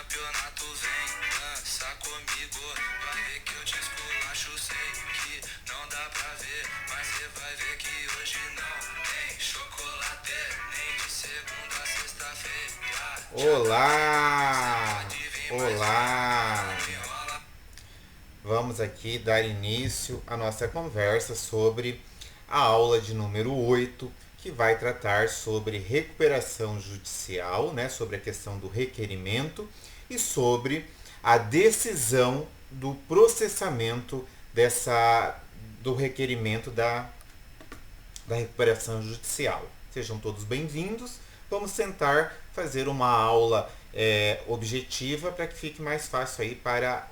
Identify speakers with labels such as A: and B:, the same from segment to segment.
A: campeonato vem dança comigo. Vai ver que eu te esculacho, sei que não dá pra ver, mas cê vai ver que hoje não tem chocolate, nem de segunda a sexta-feira.
B: Olá! Olá! Vamos aqui dar início à nossa conversa sobre a aula de número 8, que vai tratar sobre recuperação judicial, né, sobre a questão do requerimento e sobre a decisão do processamento do requerimento da recuperação judicial. Sejam todos bem-vindos. Vamos tentar fazer uma aula objetiva para que fique mais fácil aí para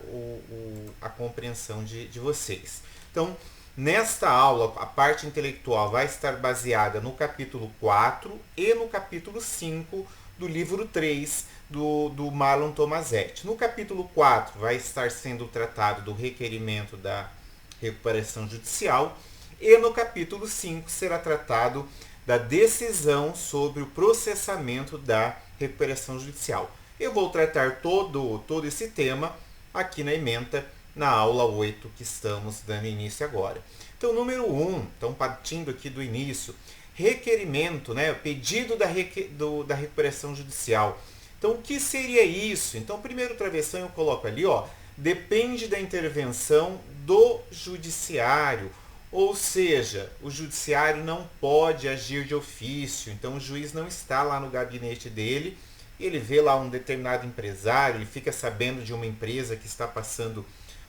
B: a compreensão de vocês. Então, nesta aula, a parte intelectual vai estar baseada no capítulo 4 e no capítulo 5 do livro 3 do Marlon Tomasetti. No capítulo 4 vai estar sendo tratado do requerimento da recuperação judicial e no capítulo 5 será tratado da decisão sobre o processamento da recuperação judicial. Eu vou tratar todo esse tema aqui na ementa, na aula 8 que estamos dando início agora. Então, número 1, então partindo aqui do início, requerimento, né, pedido da recuperação judicial. Então, o que seria isso? Então, primeiro travessão eu coloco ali, ó, depende da intervenção do judiciário. Ou seja, o judiciário não pode agir de ofício, então o juiz não está lá no gabinete dele, ele vê lá um determinado empresário, ele fica sabendo de uma empresa que está passando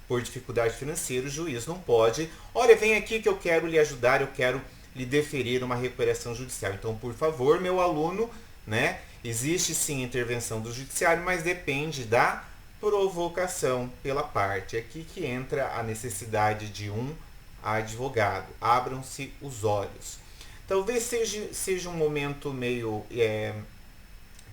B: por dificuldade financeira, o juiz não pode, olha, vem aqui que eu quero lhe ajudar, eu quero lhe deferir uma recuperação judicial. Então, por favor, meu aluno, né, existe sim intervenção do judiciário, mas depende da provocação pela parte. É aqui que entra a necessidade de um advogado. Abram-se os olhos. Talvez seja um momento meio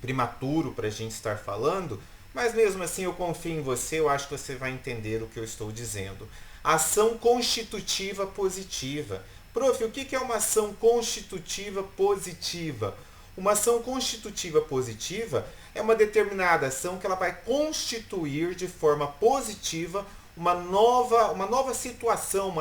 B: prematuro para a gente estar falando, mas mesmo assim eu confio em você, eu acho que você vai entender o que eu estou dizendo. Ação constitutiva positiva. Prof, o que é uma ação constitutiva positiva? Uma ação constitutiva positiva é uma determinada ação que ela vai constituir de forma positiva uma nova situação,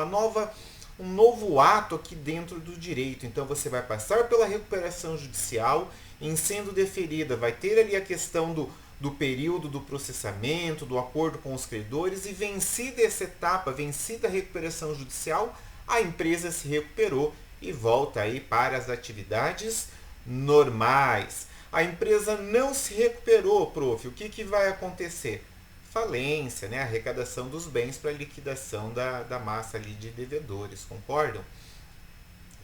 B: um novo ato aqui dentro do direito. Então você vai passar pela recuperação judicial, em sendo deferida, vai ter ali a questão do período do processamento, do acordo com os credores, e vencida essa etapa, vencida a recuperação judicial, a empresa se recuperou e volta aí para as atividades normais. A empresa não se recuperou, prof. O que vai acontecer? Falência, né? Arrecadação dos bens para liquidação da massa ali de devedores, concordam?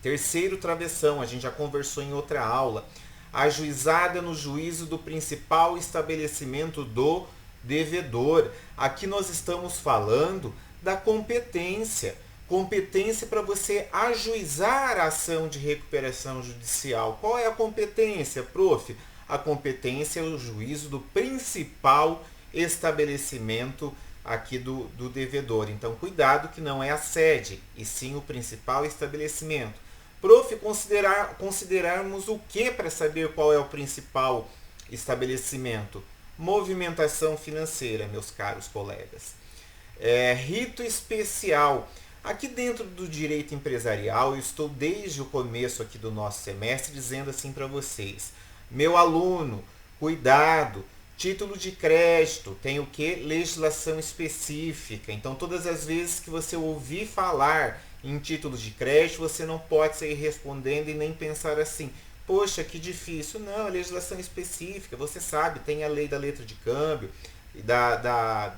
B: Terceiro travessão, a gente já conversou em outra aula, ajuizada no juízo do principal estabelecimento do devedor. Aqui nós estamos falando da competência. Competência para você ajuizar a ação de recuperação judicial. Qual é a competência, prof? A competência é o juízo do principal estabelecimento aqui do devedor. Então, cuidado que não é a sede, e sim o principal estabelecimento. Prof, considerarmos o que para saber qual é o principal estabelecimento? Movimentação financeira, meus caros colegas. Rito especial. Aqui dentro do direito empresarial, eu estou desde o começo aqui do nosso semestre dizendo assim para vocês, meu aluno, cuidado, título de crédito tem o que? Legislação específica. Então, todas as vezes que você ouvir falar em título de crédito, você não pode sair respondendo e nem pensar assim, poxa, que difícil. Não, é legislação específica, você sabe, tem a lei da letra de câmbio, da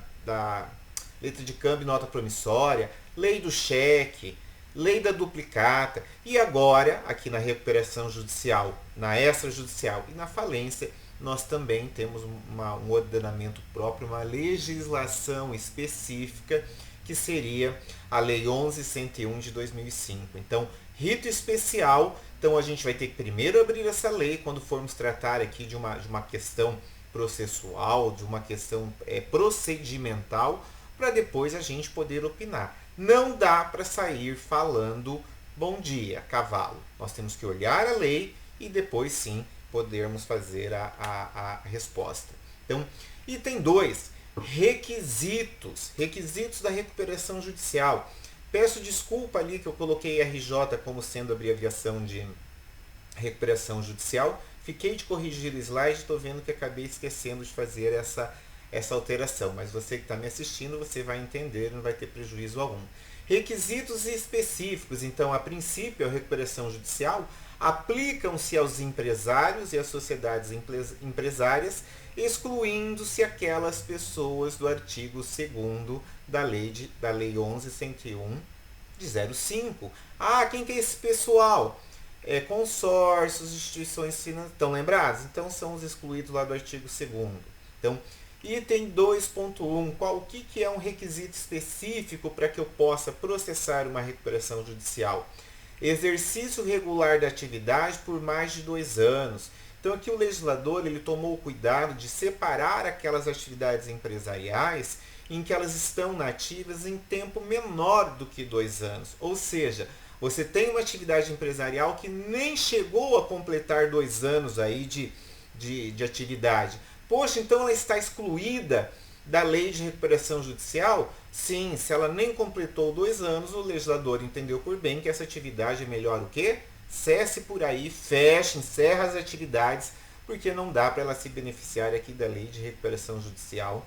B: letra de câmbio e nota promissória, lei do cheque, lei da duplicata, e agora, aqui na recuperação judicial, na extrajudicial e na falência, nós também temos um ordenamento próprio, uma legislação específica, que seria a Lei 11.101 de 2005. Então, rito especial, então a gente vai ter que primeiro abrir essa lei, quando formos tratar aqui de uma questão processual, de uma questão procedimental, para depois a gente poder opinar. Não dá para sair falando bom dia, cavalo. Nós temos que olhar a lei e depois sim podermos fazer a resposta. Então, item 2, requisitos da recuperação judicial. Peço desculpa ali que eu coloquei RJ como sendo abreviação de recuperação judicial. Fiquei de corrigir o slide, estou vendo que acabei esquecendo de fazer essa alteração. Mas você que está me assistindo, você vai entender, não vai ter prejuízo algum. Requisitos específicos. Então, a princípio, a recuperação judicial aplicam-se aos empresários e às sociedades empresárias, excluindo-se aquelas pessoas do artigo 2º da Lei 11.101 de 05. Quem que é esse pessoal? Consórcios, instituições financeiras. Estão lembrados? Então, são os excluídos lá do artigo 2º. Então, item 2.1. O que é um requisito específico para que eu possa processar uma recuperação judicial? Exercício regular da atividade por mais de 2 anos. Então aqui o legislador ele tomou o cuidado de separar aquelas atividades empresariais em que elas estão nativas em tempo menor do que 2 anos. Ou seja, você tem uma atividade empresarial que nem chegou a completar 2 anos aí de atividade. Poxa, então ela está excluída da lei de recuperação judicial? Sim, se ela nem completou 2 anos, o legislador entendeu por bem que essa atividade é melhor o quê? Cesse por aí, feche, encerra as atividades, porque não dá para ela se beneficiar aqui da lei de recuperação judicial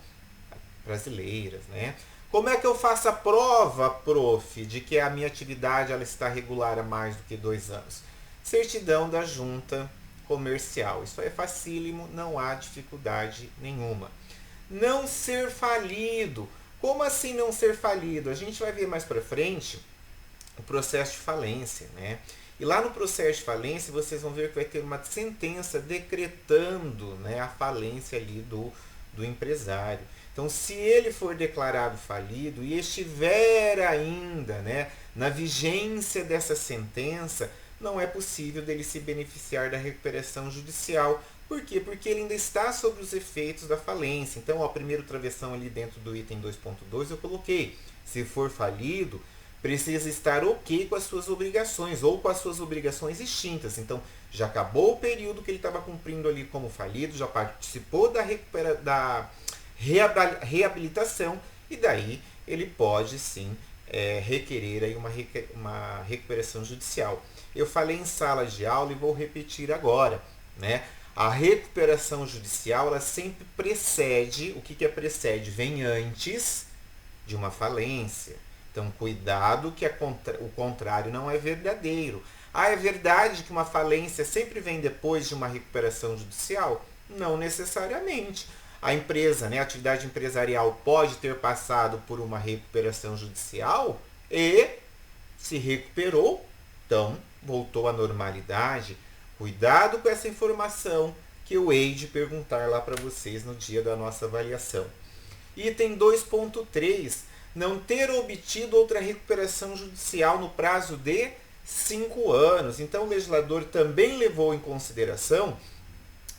B: brasileira, né? Como é que eu faço a prova, prof, de que a minha atividade ela está regular há mais do que 2 anos? Certidão da junta comercial. Isso é facílimo, não há dificuldade nenhuma. Não ser falido. Como assim não ser falido? A gente vai ver mais para frente o processo de falência, né? E lá no processo de falência vocês vão ver que vai ter uma sentença decretando, né, a falência ali do empresário. Então, se ele for declarado falido e estiver ainda, né, na vigência dessa sentença, não é possível dele se beneficiar da recuperação judicial. Por quê? Porque ele ainda está sob os efeitos da falência. Então, o primeiro travessão ali dentro do item 2.2 eu coloquei. Se for falido, precisa estar ok com as suas obrigações ou com as suas obrigações extintas. Então, já acabou o período que ele estava cumprindo ali como falido, já participou da reabilitação e daí ele pode sim requerer aí uma recuperação judicial. Eu falei em sala de aula e vou repetir agora, né? A recuperação judicial ela sempre precede, o que é precede? Vem antes de uma falência. Então, cuidado que o contrário não é verdadeiro. É verdade que uma falência sempre vem depois de uma recuperação judicial? Não necessariamente. A empresa, né, a atividade empresarial pode ter passado por uma recuperação judicial e se recuperou, então voltou à normalidade. Cuidado com essa informação que eu hei de perguntar lá para vocês no dia da nossa avaliação. Item 2.3. Não ter obtido outra recuperação judicial no prazo de 5 anos. Então o legislador também levou em consideração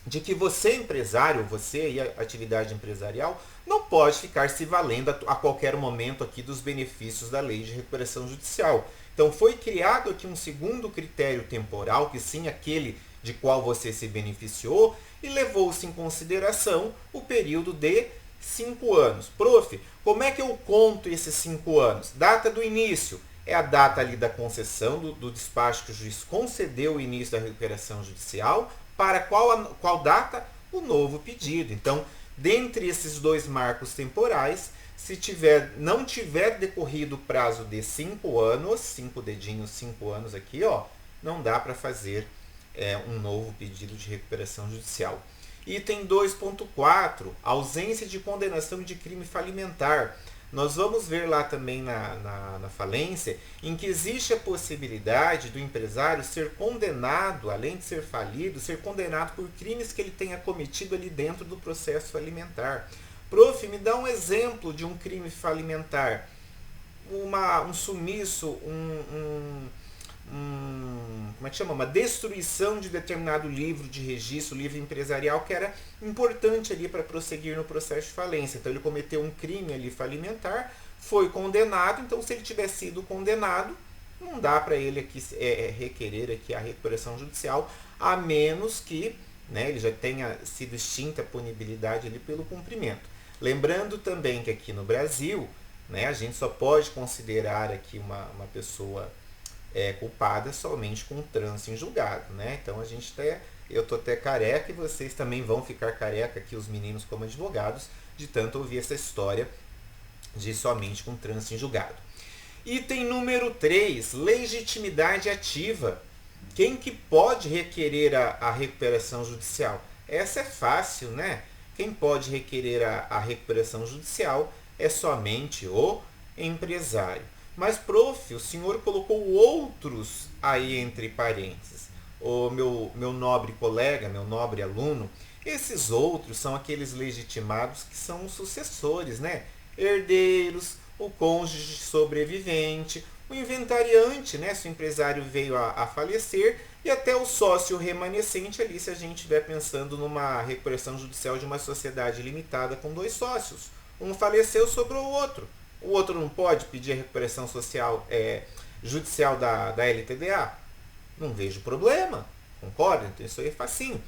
B: de que você, empresário, você e a atividade empresarial, não pode ficar se valendo a qualquer momento aqui dos benefícios da lei de recuperação judicial. Então foi criado aqui um segundo critério temporal, que sim, aquele de qual você se beneficiou, e levou-se em consideração o período de 5 anos. Prof, como é que eu conto esses 5 anos? Data do início é a data ali da concessão, do despacho que o juiz concedeu o início da recuperação judicial. Para qual data? O novo pedido. Então, dentre esses 2 marcos temporais, se não tiver decorrido o prazo de 5 anos, 5 dedinhos, 5 anos aqui, ó, não dá para fazer um novo pedido de recuperação judicial. Item 2.4, ausência de condenação de crime falimentar. Nós vamos ver lá também na falência, em que existe a possibilidade do empresário ser condenado, além de ser falido, ser condenado por crimes que ele tenha cometido ali dentro do processo falimentar. Prof, me dá um exemplo de um crime falimentar. Um sumiço, como é que chama? Uma destruição de determinado livro de registro, livro empresarial, que era importante ali para prosseguir no processo de falência. Então ele cometeu um crime ali falimentar, foi condenado. Então, se ele tiver sido condenado, não dá para ele aqui requerer aqui a recuperação judicial, a menos que né, ele já tenha sido extinta a punibilidade ali pelo cumprimento. Lembrando também que aqui no Brasil, né, a gente só pode considerar aqui uma pessoa culpada somente com trânsito em julgado, né? Então eu tô até careca e vocês também vão ficar careca aqui, os meninos como advogados, de tanto ouvir essa história de somente com trânsito em julgado. Item número 3, legitimidade ativa. Quem que pode requerer a recuperação judicial? Essa é fácil, né? Quem pode requerer a recuperação judicial é somente o empresário. Mas, prof, o senhor colocou outros aí entre parênteses. O meu nobre colega, meu nobre aluno, esses outros são aqueles legitimados que são os sucessores, né? Herdeiros, o cônjuge sobrevivente, o inventariante, né? Se o empresário veio a falecer, e até o sócio remanescente ali, se a gente estiver pensando numa recuperação judicial de uma sociedade limitada com 2 sócios. Um faleceu, sobrou o outro. O outro não pode pedir a recuperação judicial da LTDA? Não vejo problema, concorda? Então isso aí é facinho.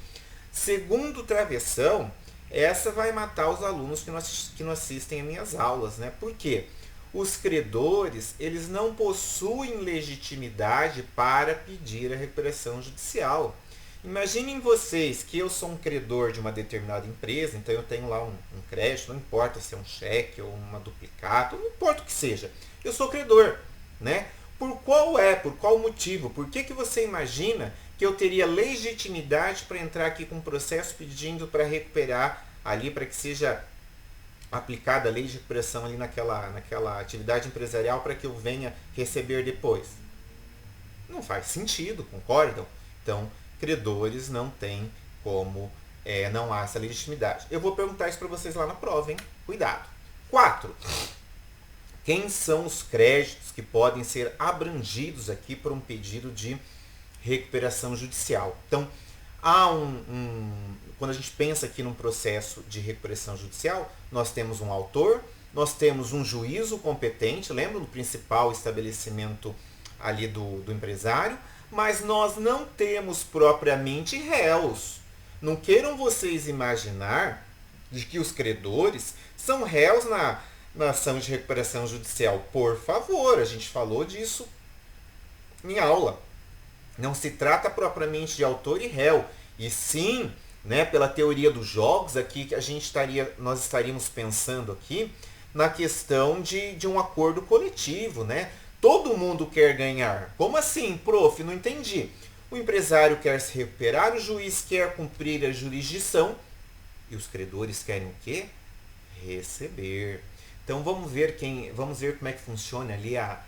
B: Segundo travessão, essa vai matar os alunos que não assistem a minhas aulas, né? Por quê? Os credores, eles não possuem legitimidade para pedir a recuperação judicial. Imaginem vocês que eu sou um credor de uma determinada empresa, então eu tenho lá um crédito, não importa se é um cheque ou uma duplicata, não importa o que seja. Eu sou credor, né? Por qual motivo? Por que você imagina que eu teria legitimidade para entrar aqui com um processo pedindo para recuperar ali, para que seja aplicada a lei de recuperação ali naquela atividade empresarial para que eu venha receber depois? Não faz sentido, concordam? Então, credores não têm como, não há essa legitimidade. Eu vou perguntar isso para vocês lá na prova, hein? Cuidado. 4. Quem são os créditos que podem ser abrangidos aqui por um pedido de recuperação judicial? Então, quando a gente pensa aqui num processo de recuperação judicial, nós temos um autor, nós temos um juízo competente, lembra do principal estabelecimento ali do empresário, mas nós não temos propriamente réus. Não queiram vocês imaginar de que os credores são réus na ação de recuperação judicial. Por favor, a gente falou disso em aula. Não se trata propriamente de autor e réu, e sim, né, pela teoria dos jogos, aqui que nós estaríamos pensando aqui na questão de um acordo coletivo, né? Todo mundo quer ganhar. Como assim, prof? Não entendi. O empresário quer se recuperar, o juiz quer cumprir a jurisdição e os credores querem o quê? Receber. Então vamos ver como é que funciona ali a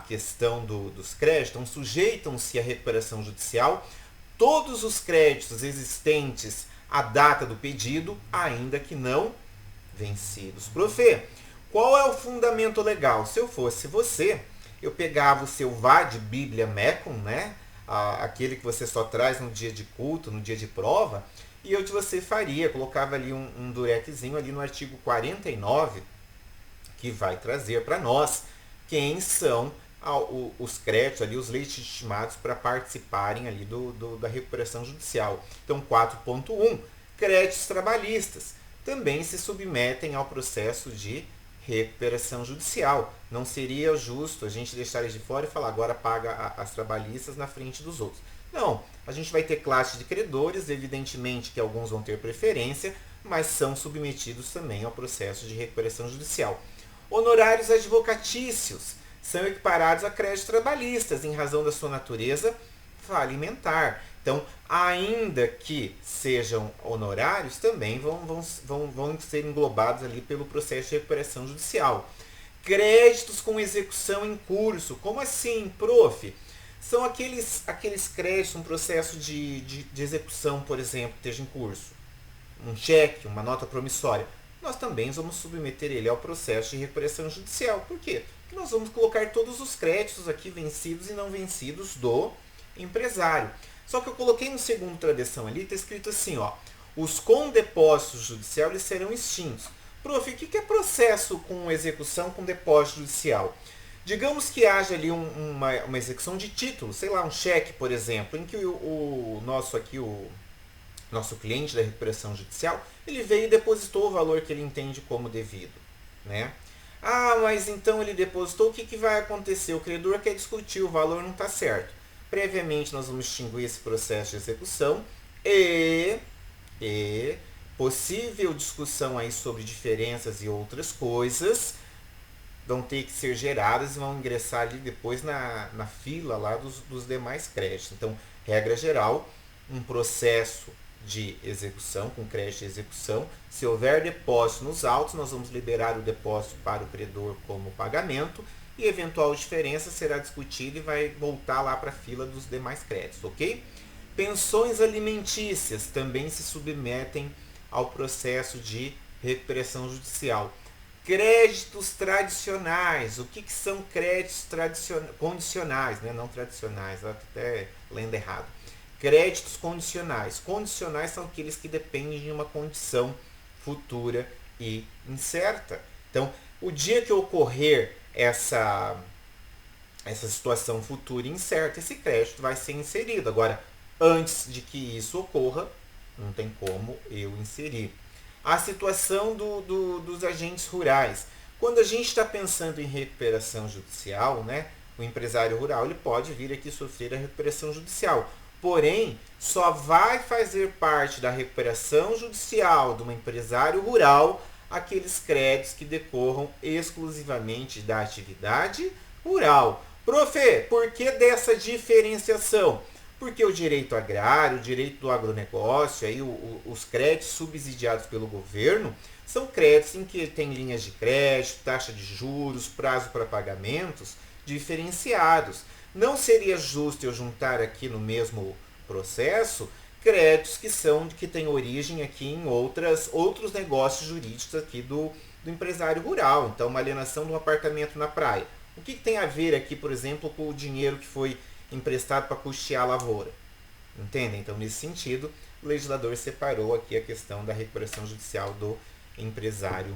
B: questão dos créditos. Então, sujeitam-se à recuperação judicial todos os créditos existentes à data do pedido, ainda que não vencidos. Prof, qual é o fundamento legal? Se eu fosse você, eu pegava o seu VAD Bíblia Mecum, né? Aquele que você só traz no dia de culto, no dia de prova, e você colocava ali um durequezinho ali no artigo 49, que vai trazer para nós quem são os créditos ali, os legitimados para participarem ali da recuperação judicial. Então 4.1, créditos trabalhistas também se submetem ao processo de recuperação judicial. Não seria justo a gente deixar eles de fora e falar agora paga as trabalhistas na frente dos outros. Não, a gente vai ter classe de credores, evidentemente que alguns vão ter preferência, mas são submetidos também ao processo de recuperação judicial. Honorários advocatícios são equiparados a créditos trabalhistas em razão da sua natureza falimentar. Então, ainda que sejam honorários, também vão ser englobados ali pelo processo de recuperação judicial. Créditos com execução em curso. Como assim, prof? São aqueles créditos, um processo de execução, por exemplo, que esteja em curso. Um cheque, uma nota promissória. Nós também vamos submeter ele ao processo de recuperação judicial. Por quê? Porque nós vamos colocar todos os créditos aqui vencidos e não vencidos do empresário. Só que eu coloquei um segundo travessão ali, está escrito assim, ó, os condepósitos judiciais eles serão extintos. Prof, o que é processo com execução com depósito judicial? Digamos que haja ali uma execução de título, sei lá, um cheque, por exemplo, em que o nosso aqui, o nosso cliente da recuperação judicial, ele veio e depositou o valor que ele entende como devido, né? Ah, mas então ele depositou, o que vai acontecer? O credor quer discutir, o valor não está certo. Previamente nós vamos extinguir esse processo de execução e possível discussão aí sobre diferenças e outras coisas vão ter que ser geradas e vão ingressar ali depois na fila lá dos demais créditos. Então, regra geral, um processo de execução, com crédito de execução, se houver depósito nos autos, nós vamos liberar o depósito para o credor como pagamento e eventual diferença será discutida e vai voltar lá para a fila dos demais créditos, ok? Pensões alimentícias também se submetem ao processo de recuperação judicial. Créditos tradicionais. O que são créditos condicionais? Né? Não tradicionais, até lendo errado. Créditos condicionais. Condicionais são aqueles que dependem de uma condição futura e incerta. Então, o dia que ocorrer essa situação futura e incerta, esse crédito vai ser inserido. Agora, antes de que isso ocorra, não tem como eu inserir. A situação dos agentes rurais. Quando a gente está pensando em recuperação judicial, né, o empresário rural ele pode vir aqui sofrer a recuperação judicial. Porém, só vai fazer parte da recuperação judicial de um empresário rural aqueles créditos que decorram exclusivamente da atividade rural. Profe, por que dessa diferenciação? Porque o direito agrário, o direito do agronegócio, aí os créditos subsidiados pelo governo, são créditos em que tem linhas de crédito, taxa de juros, prazo para pagamentos diferenciados. Não seria justo eu juntar aqui no mesmo processo créditos que têm origem aqui em outros negócios jurídicos aqui do empresário rural. Então, uma alienação de um apartamento na praia. O que tem a ver aqui, por exemplo, com o dinheiro que foi emprestado para custear a lavoura? Entendem? Então, nesse sentido, o legislador separou aqui a questão da recuperação judicial do empresário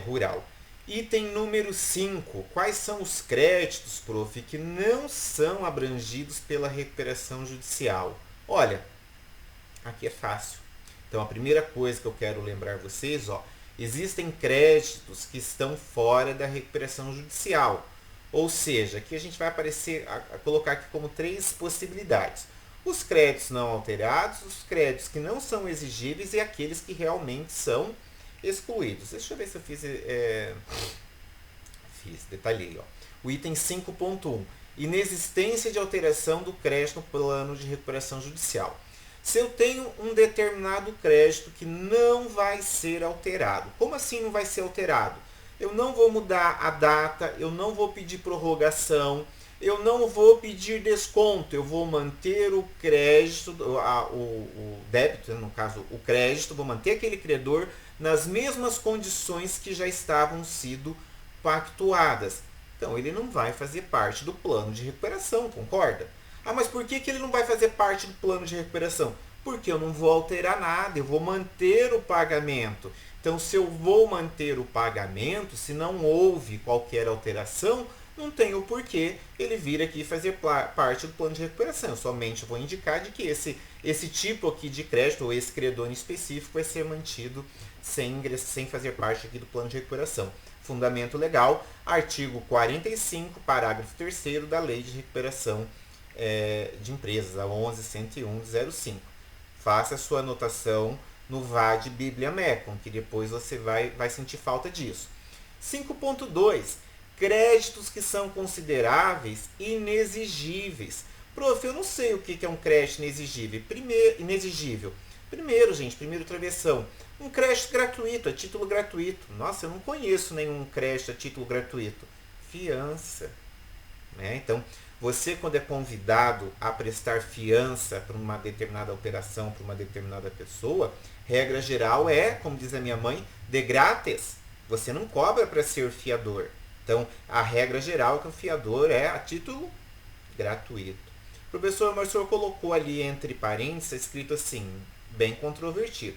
B: rural. Item número 5. Quais são os créditos, prof, que não são abrangidos pela recuperação judicial? Olha, aqui é fácil. Então, a primeira coisa que eu quero lembrar vocês, existem créditos que estão fora da recuperação judicial. Ou seja, aqui a gente vai colocar aqui como 3 possibilidades. Os créditos não alterados, os créditos que não são exigíveis e aqueles que realmente são excluídos. Deixa eu ver se eu detalhei. O item 5.1. Inexistência de alteração do crédito no plano de recuperação judicial. Se eu tenho um determinado crédito que não vai ser alterado. Como assim não vai ser alterado? Eu não vou mudar a data, eu não vou pedir prorrogação, eu não vou pedir desconto, eu vou manter o crédito, o débito, no caso o crédito, vou manter aquele credor nas mesmas condições que já estavam sido pactuadas. Então ele não vai fazer parte do plano de recuperação, concorda? Ah, mas por que ele não vai fazer parte do plano de recuperação? Porque eu não vou alterar nada, eu vou manter o pagamento. Então, se eu vou manter o pagamento, se não houve qualquer alteração, não tem o porquê ele vir aqui fazer parte do plano de recuperação. Eu somente vou indicar de que esse tipo aqui de crédito, ou esse credor em específico, vai ser mantido sem fazer parte aqui do plano de recuperação. Fundamento legal, artigo 45, parágrafo 3º da Lei de Recuperação de Empresas, a 11.101/05. Faça a sua anotação no VAD Bíblia Mecum, que depois você vai sentir falta disso. 5.2. Créditos que são consideráveis inexigíveis. Prof, eu não sei o que é um crédito inexigível. Primeiro travessão. Um crédito gratuito, a título gratuito. Nossa, eu não conheço nenhum crédito a título gratuito. Fiança. Então, você quando é convidado a prestar fiança para uma determinada operação, para uma determinada pessoa, regra geral como diz a minha mãe, de grátis. Você não cobra para ser fiador. Então, a regra geral é que o fiador é a título gratuito. Professor, mas o senhor colocou ali entre parênteses, escrito assim, bem controvertido.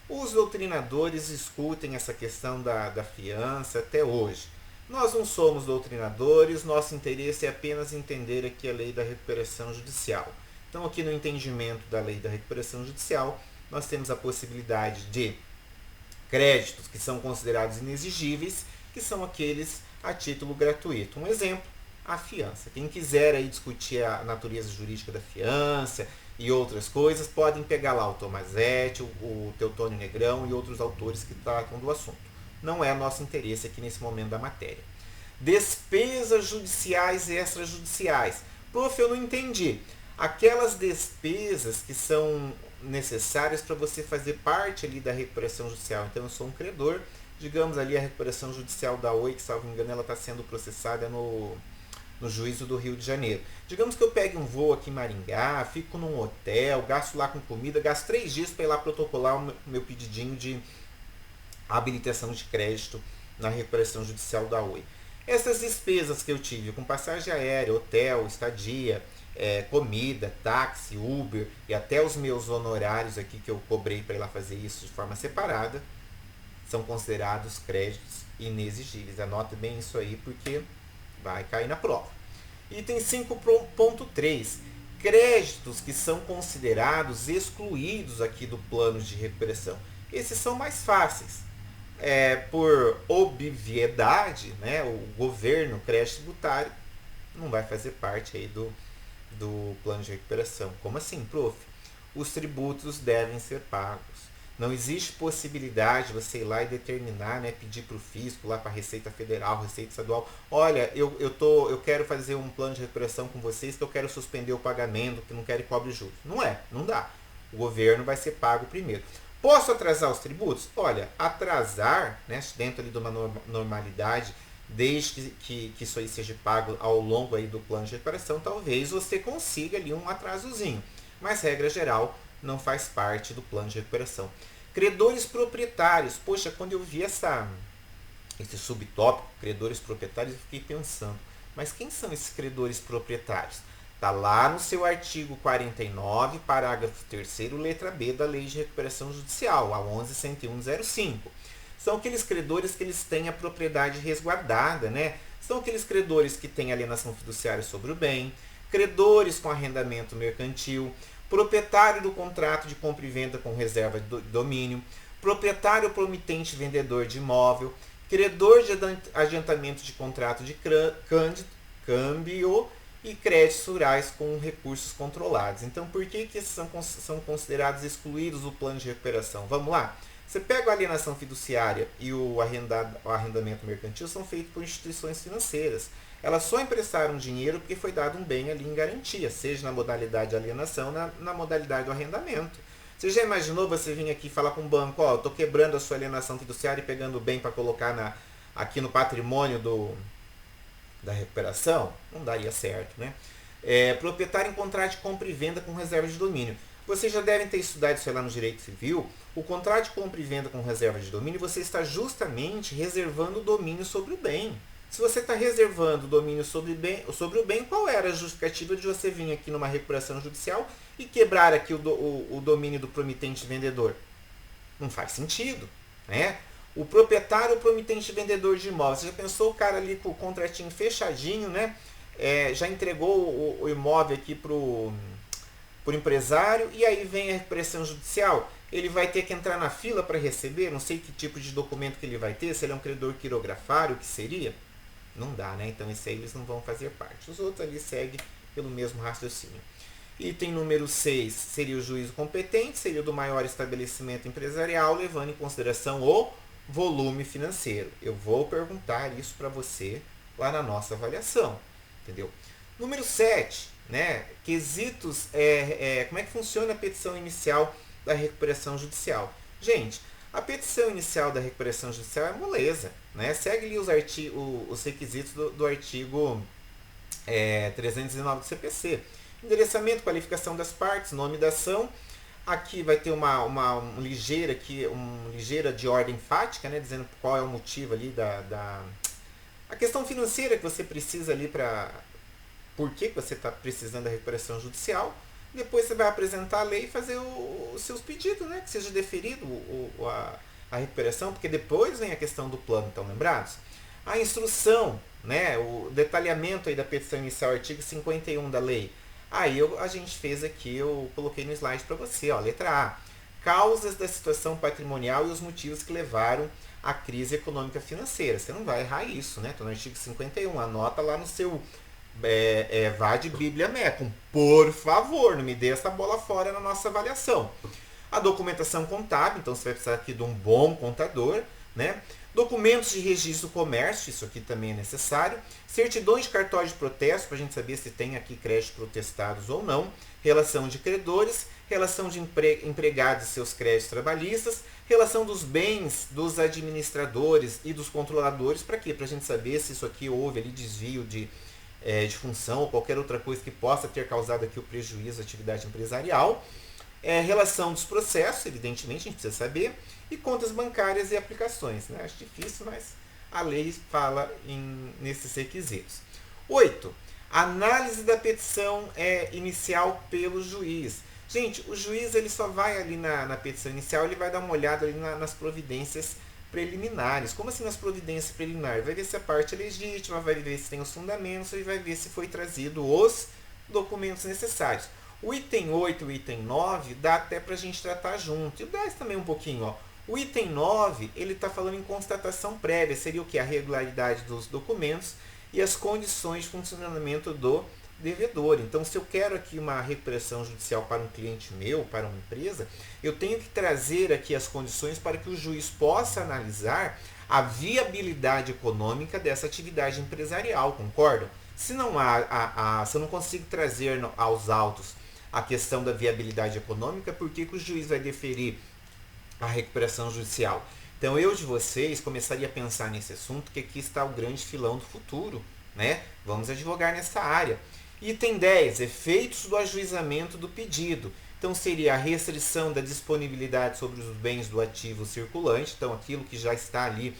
B: Os doutrinadores discutem essa questão da fiança até hoje. Nós não somos doutrinadores, nosso interesse é apenas entender aqui a lei da recuperação judicial. Então, aqui no entendimento da lei da recuperação judicial, nós temos a possibilidade de créditos que são considerados inexigíveis, que são aqueles a título gratuito. Um exemplo, a fiança. Quem quiser aí discutir a natureza jurídica da fiança e outras coisas, podem pegar lá o Tomazetti, o Teutônio Negrão e outros autores que tratam do assunto. Não é nosso interesse aqui nesse momento da matéria. Despesas judiciais e extrajudiciais. Prof, eu não entendi. Aquelas despesas que são necessárias para você fazer parte ali da recuperação judicial. Então eu sou um credor, digamos ali a recuperação judicial da Oi, que salvo engano ela está sendo processada no juízo do Rio de Janeiro. Digamos que eu pegue um voo aqui em Maringá, fico num hotel, gasto lá com comida, gasto 3 dias para ir lá protocolar o meu pedidinho de habilitação de crédito na recuperação judicial da Oi. Essas despesas que eu tive com passagem aérea, hotel, estadia, comida, táxi, Uber e até os meus honorários aqui que eu cobrei para ir lá fazer isso de forma separada, são considerados créditos inexigíveis. Anote bem isso aí porque vai cair na prova. Item 5.3. Créditos que são considerados excluídos aqui do plano de recuperação. Esses são mais fáceis. Por obviedade, né, o governo, crédito tributário, não vai fazer parte aí do plano de recuperação. Como assim, prof? Os tributos devem ser pagos. Não existe possibilidade de você ir lá e determinar, né, pedir para o fisco, lá para a Receita Federal, Receita Estadual, olha, eu quero fazer um plano de recuperação com vocês, que eu quero suspender o pagamento, que não quero que cobre juros. Não dá. O governo vai ser pago primeiro. Posso atrasar os tributos? Olha, atrasar, né, dentro ali de uma normalidade, desde que isso aí seja pago ao longo aí do plano de recuperação, talvez você consiga ali um atrasozinho. Mas, regra geral, não faz parte do plano de recuperação. Credores proprietários. Poxa, quando eu vi esse subtópico, credores proprietários, eu fiquei pensando, mas quem são esses credores proprietários? Está lá no seu artigo 49, parágrafo 3º, letra B da Lei de Recuperação Judicial, a 11.101/05. São aqueles credores que eles têm a propriedade resguardada, né? São aqueles credores que têm alienação fiduciária sobre o bem, credores com arrendamento mercantil, proprietário do contrato de compra e venda com reserva de domínio, proprietário promitente vendedor de imóvel, credor de adiantamento de contrato de câmbio e créditos rurais com recursos controlados. Então, por que esses são considerados excluídos do plano de recuperação? Vamos lá? Você pega a alienação fiduciária e o arrendamento mercantil, são feitos por instituições financeiras. Elas só emprestaram dinheiro porque foi dado um bem ali em garantia, seja na modalidade de alienação, na modalidade do arrendamento. Você já imaginou você vir aqui e falar com o banco, ó, eu estou quebrando a sua alienação fiduciária e pegando o bem para colocar aqui no patrimônio da recuperação? Não daria certo, né? Proprietário em contrato de compra e venda com reserva de domínio. Vocês já devem ter estudado isso lá no direito civil. O contrato de compra e venda com reserva de domínio, você está justamente reservando o domínio sobre o bem. Se você está reservando o domínio sobre o bem, qual era a justificativa de você vir aqui numa recuperação judicial e quebrar aqui o domínio do promitente vendedor? Não faz sentido, né? O proprietário promitente vendedor de imóveis. Você já pensou o cara ali com o contratinho fechadinho, né? Já entregou o imóvel aqui pro empresário e aí vem a recuperação judicial. Ele vai ter que entrar na fila para receber, não sei que tipo de documento que ele vai ter, se ele é um credor quirografário, o que seria? Não dá, né? Então esse aí eles não vão fazer parte. Os outros ali seguem pelo mesmo raciocínio. Item número 6 seria o juízo competente, seria o do maior estabelecimento empresarial, levando em consideração o volume financeiro. Eu vou perguntar isso para você lá na nossa avaliação, entendeu? Número 7, né? Quesitos, como é que funciona a petição inicial da recuperação judicial? Gente, a petição inicial da recuperação judicial é moleza, né? Segue ali os requisitos do artigo 309 do CPC. Endereçamento, qualificação das partes, nome da ação. Aqui vai ter uma ligeira de ordem fática, né? Dizendo qual é o motivo ali a questão financeira que você precisa ali por que você está precisando da recuperação judicial. Depois você vai apresentar a lei e fazer os seus pedidos, né? Que seja deferido a recuperação, porque depois vem a questão do plano, estão lembrados? A instrução, né? O detalhamento aí da petição inicial, artigo 51 da lei. Aí a gente fez aqui, eu coloquei no slide para você, ó, letra A. causas da situação patrimonial e os motivos que levaram à crise econômica financeira. Você não vai errar isso, né? Estou no artigo 51, anota lá no seu VAD Bíblia Mecum. Por favor, não me dê essa bola fora na nossa avaliação. A documentação contábil, então você vai precisar aqui de um bom contador, né? Documentos de registro do comércio, isso aqui também é necessário. Certidões de cartório de protesto, para a gente saber se tem aqui créditos protestados ou não. Relação de credores, relação de empregados e seus créditos trabalhistas, relação dos bens dos administradores e dos controladores, para quê? Para a gente saber se isso aqui houve ali desvio de função ou qualquer outra coisa que possa ter causado aqui o prejuízo à atividade empresarial. Relação dos processos, evidentemente, a gente precisa saber, e contas bancárias e aplicações. Né? Acho difícil, mas a lei fala nesses requisitos. 8. Análise da petição inicial pelo juiz. Gente, o juiz ele só vai ali na petição inicial, ele vai dar uma olhada ali nas providências preliminares. Como assim nas providências preliminares? Vai ver se a parte é legítima, vai ver se tem os fundamentos e vai ver se foi trazido os documentos necessários. O item 8 e o item 9 dá até para a gente tratar junto. E o 10 também um pouquinho. Ó. O item 9, ele está falando em constatação prévia. Seria o que? A regularidade dos documentos e as condições de funcionamento do devedor. Então, se eu quero aqui uma recuperação judicial para um cliente meu, para uma empresa, eu tenho que trazer aqui as condições para que o juiz possa analisar a viabilidade econômica dessa atividade empresarial. Concordam? Se não se eu não consigo trazer aos autos a questão da viabilidade econômica, por que o juiz vai deferir a recuperação judicial? Então, eu de vocês começaria a pensar nesse assunto, que aqui está o grande filão do futuro, né? Vamos advogar nessa área. Item 10, efeitos do ajuizamento do pedido. Então, seria a restrição da disponibilidade sobre os bens do ativo circulante. Então, aquilo que já está ali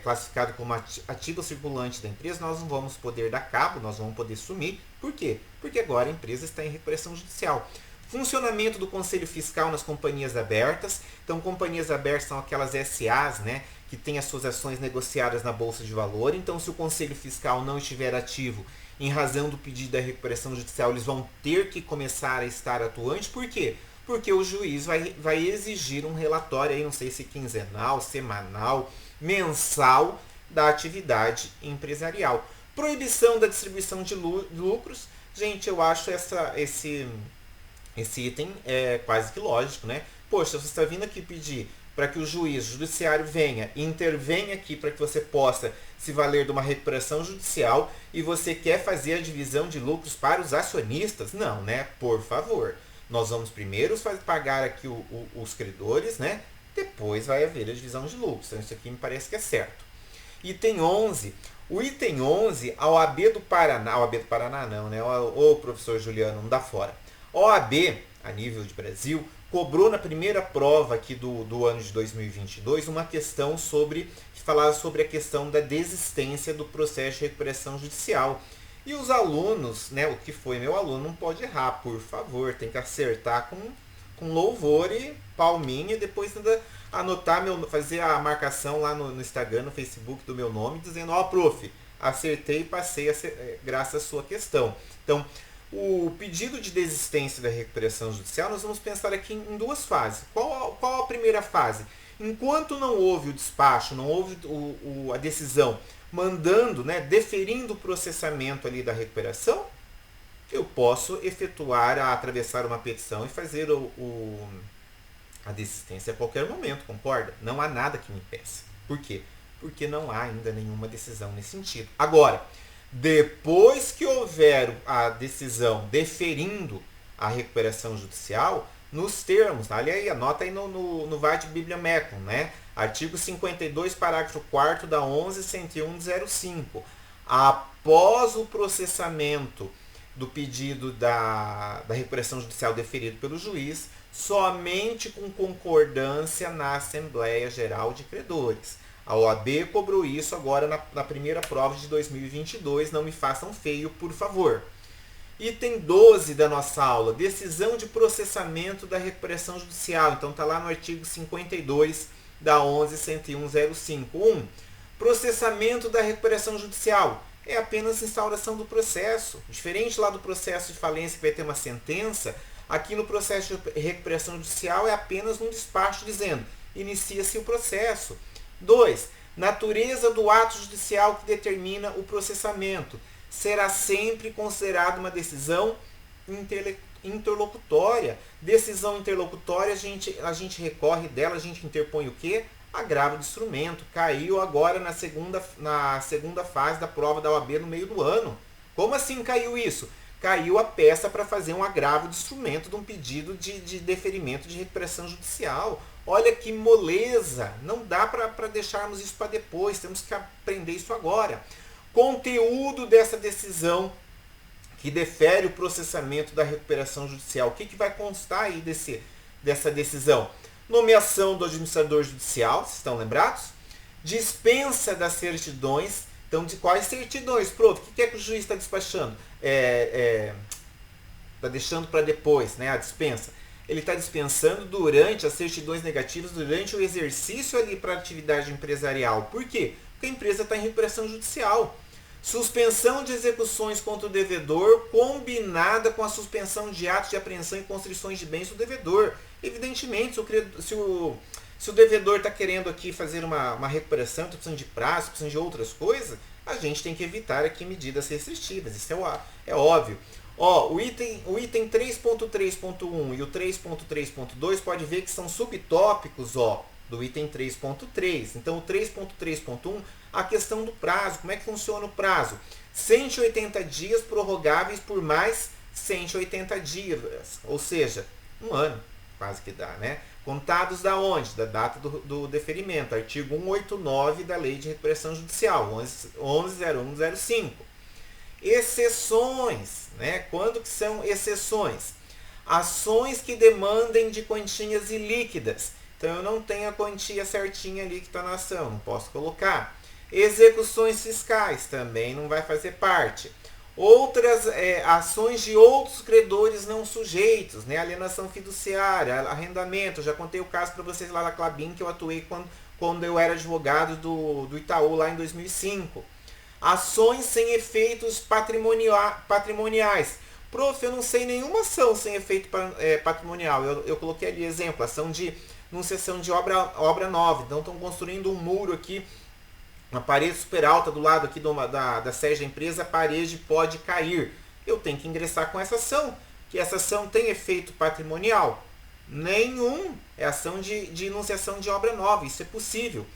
B: classificado como ativo circulante da empresa, nós não vamos poder dar cabo, nós vamos poder sumir. Por quê? Porque agora a empresa está em recuperação judicial. Funcionamento do Conselho Fiscal nas companhias abertas. Então, companhias abertas são aquelas SAs, né, que têm as suas ações negociadas na Bolsa de Valor. Então, se o Conselho Fiscal não estiver ativo em razão do pedido da recuperação judicial, eles vão ter que começar a estar atuantes. Por quê? Porque o juiz vai exigir um relatório, aí, não sei se quinzenal, semanal, mensal, da atividade empresarial. Proibição da distribuição de lucros. Gente, eu acho esse item quase que lógico, né? Poxa, você está vindo aqui pedir para que o judiciário venha e intervenha aqui para que você possa se valer de uma recuperação judicial e você quer fazer a divisão de lucros para os acionistas? Não, né? Por favor. Nós vamos primeiro pagar aqui os credores, né? Depois vai haver a divisão de lucros. Então, isso aqui me parece que é certo. Item 11. O item 11, a OAB do Paraná... A OAB do Paraná não, né? O professor Juliano, não dá fora. A OAB, a nível de Brasil, cobrou na primeira prova aqui do ano de 2022 uma questão que falava sobre a questão da desistência do processo de recuperação judicial. E os alunos, né? O que foi meu aluno não pode errar, por favor. Tem que acertar com louvor e palminha, e depois ainda anotar, fazer a marcação lá no Instagram, no Facebook do meu nome, dizendo, ó, prof, acertei e passei graças à sua questão. Então, o pedido de desistência da recuperação judicial, nós vamos pensar aqui em duas fases. Qual a primeira fase? Enquanto não houve o despacho, não houve a decisão mandando, né, deferindo o processamento ali da recuperação, eu posso atravessar uma petição e fazer a desistência a qualquer momento, concorda? Não há nada que me impeça. Por quê? Porque não há ainda nenhuma decisão nesse sentido. Agora, depois que houver a decisão deferindo a recuperação judicial, nos termos, olha aí, anota aí no VAD Bíblia Mecum, né? Artigo 52, parágrafo 4º da 11.101/05. Após o processamento do pedido da recuperação judicial deferido pelo juiz, somente com concordância na Assembleia Geral de Credores. A OAB cobrou isso agora na primeira prova de 2022, não me façam feio, por favor. Item 12 da nossa aula, decisão de processamento da recuperação judicial. Então está lá no artigo 52 da 11.101/05. Processamento da recuperação judicial. É apenas instauração do processo. Diferente lá do processo de falência que vai ter uma sentença, Aqui no processo de recuperação judicial é apenas um despacho dizendo, inicia-se o processo. 2. Natureza do ato judicial que determina o processamento. Será sempre considerada uma decisão interlocutória. Decisão interlocutória, a gente recorre dela, a gente interpõe o quê? Agravo de instrumento. Caiu agora na segunda fase da prova da OAB no meio do ano. Como assim caiu isso? Caiu a peça para fazer um agravo de instrumento de um pedido de deferimento de recuperação judicial. Olha que moleza! Não dá para deixarmos isso para depois, temos que aprender isso agora. Conteúdo dessa decisão que defere o processamento da recuperação judicial. O que vai constar aí dessa decisão? Nomeação do administrador judicial, vocês estão lembrados? Dispensa das certidões. Então, de quais certidões, prof? O que é que o juiz está despachando? Está deixando para depois, né, a dispensa. Ele está dispensando durante as certidões negativas, durante o exercício ali para a atividade empresarial. Por quê? Porque a empresa está em recuperação judicial. Suspensão de execuções contra o devedor combinada com a suspensão de atos de apreensão e constrições de bens do devedor. Evidentemente, se o devedor está querendo aqui fazer uma recuperação, está precisando de prazo, está precisando de outras coisas, a gente tem que evitar aqui medidas restritivas. Isso é óbvio. O item 3.3.1 e o 3.3.2 pode ver que são subtópicos do item 3.3. Então, o 3.3.1, a questão do prazo. Como é que funciona o prazo? 180 dias prorrogáveis por mais 180 dias. Ou seja, um ano, quase que dá, né? Contados da onde? Da data do deferimento. Artigo 189 da Lei de Recuperação Judicial, 11.01.05. Exceções, né? Quando que são exceções? Ações que demandem de quantias ilíquidas. Então, eu não tenho a quantia certinha ali que está na ação, não posso colocar. Execuções fiscais também não vai fazer parte. Outras ações de outros credores não sujeitos, né? Alienação fiduciária, arrendamento. Eu já contei o caso para vocês lá da Clabin, que eu atuei quando eu era advogado do Itaú lá em 2005. Ações sem efeitos patrimoniais. Prof, eu não sei nenhuma ação sem efeito patrimonial. Eu coloquei ali exemplo, ação de enunciação de obra nova. Então, estão construindo um muro aqui, uma parede super alta do lado aqui da sede da empresa, a parede pode cair. Eu tenho que ingressar com essa ação. Que essa ação tem efeito patrimonial? Nenhum. É ação de enunciação de obra nova. Isso é possível.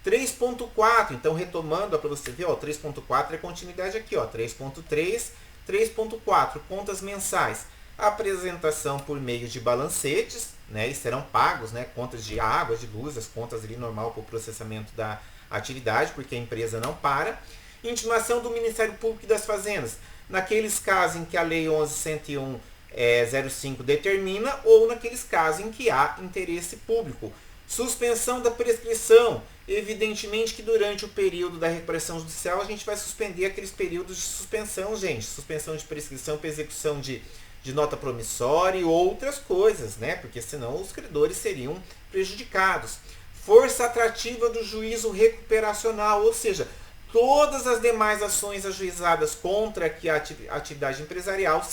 B: 3.4, então retomando para você ver, 3.4 é continuidade aqui, 3.3, 3.4, contas mensais. Apresentação por meio de balancetes, né, e serão pagos, né, contas de água, de luz, as contas ali normal para o processamento da atividade, porque a empresa não para. Intimação do Ministério Público e das Fazendas, naqueles casos em que a Lei 11.101/05 determina ou naqueles casos em que há interesse público. Suspensão da prescrição. Evidentemente que durante o período da recuperação judicial a gente vai suspender aqueles períodos de suspensão, gente. Suspensão de prescrição para execução de nota promissória e outras coisas, né? Porque senão os credores seriam prejudicados. Força atrativa do juízo recuperacional, ou seja, todas as demais ações ajuizadas contra a atividade empresarial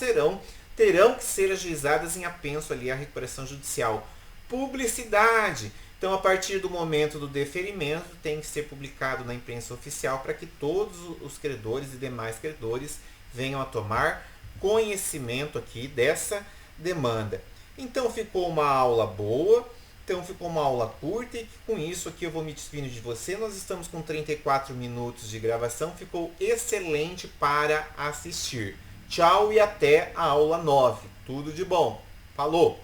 B: terão que ser ajuizadas em apenso ali à recuperação judicial. Publicidade. Então, a partir do momento do deferimento, tem que ser publicado na imprensa oficial para que todos os credores e demais credores venham a tomar conhecimento aqui dessa demanda. Então, ficou uma aula boa, então ficou uma aula curta e com isso aqui eu vou me despedindo de você. Nós estamos com 34 minutos de gravação, ficou excelente para assistir. Tchau e até a aula 9. Tudo de bom. Falou!